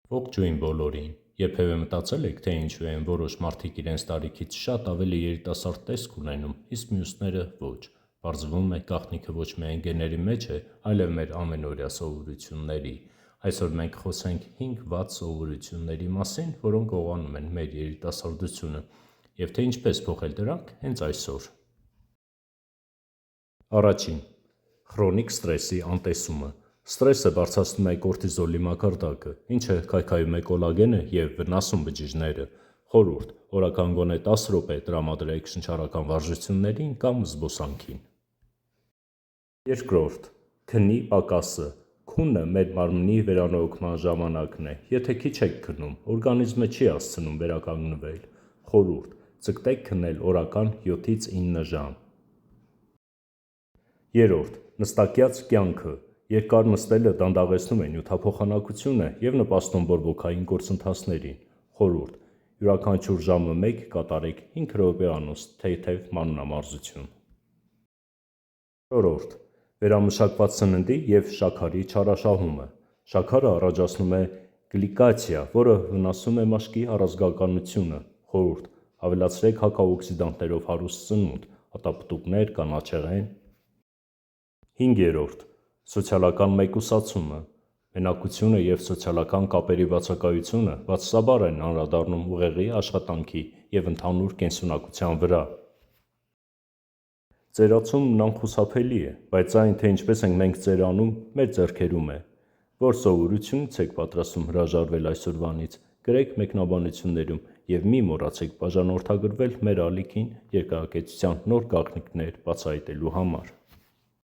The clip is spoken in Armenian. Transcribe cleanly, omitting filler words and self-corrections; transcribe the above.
Ողջույն բոլորին։ Երբևէ մտածել եք, թե ինչու են որոշ մարդիկ իրենց տարիքից շատ ավելի երիտասարդ տեսք ունենում, իսկ մյուսները ոչ։ Պարզվում է, գաղտնիքը ոչ միայն գեների մեջ է, այլև մեր ամենօրյա սովորությունների։ Այսօր մենք խոսենք 5 վատ սովորությունների մասին, որոնք գողանում են մեր երիտասարդությունը, և թե ինչպես փոխել դրանք հենց այսօր։ Առաջին. խրոնիկ ստրեսի անտեսումը։ Ստրեսը բարձրացնում է կորտիզոլի մակարդակը, ինչը քայքայում է կոլագենը և վնասում բջիջները։ Խորհուրդ. օրական գոնե 10 րոպե տրամադրեք շնչառական վարժություններին կամ զբոսանքին։ Երկրորդ. քնի պակասը։ Քունը մեր մարմնի վերանորոգման ժամանակն է։ Եթե քիչ եք քնում, օրգանիզմը չի հասցնում վերականգնվել։ Խորհուրդ. ձգտեք քնել օրական 7-ից 9 ժամ։ Երրորդ. նստակյաց կյանքը։ Երկար նստելը դանդաղեցնում է նյութափոխանակությունը և նպաստում բորբոքային գործընթացներին։ Խորհուրդ. յուրաքանչյուր ժամը 1 կատարեք 5 րոպեանոց թեթև մանրամարզություն։ Չորրորդ. վերամշակված սննդի և շաքարի չարաշահումը։ Շաքարը առաջացնում է գլիկացիա, որը վնասում է մաշկի առազգականությունը։ Խորհուրդ. ավելացրեք հակաօքսիդանտներով հարուստ սնունդ, հատապտուղներ, կանաչեղեն։ Հինգերորդ. սոցիալական մեկուսացումը։ Մենակությունը և սոցիալական կապերի բացակայությունը բացասաբար են անդրադառնում ուղեղի աշխատանքի և ընդհանուր կենսունակության վրա։ Ծերացումն անխուսափելի է, բայց այն, թե ինչպես ենք մենք ծերանում, մեր ձեռքերում է։ Որ սովորությունից եք պատրաստվում հրաժարվել այսօրվանից, գրեք մեկնաբանություններում և մի մոռացեք բաժանորդագրվել մեր ալիքին երկարակեցության նոր գաղտնիքներ բացահայտելու համար։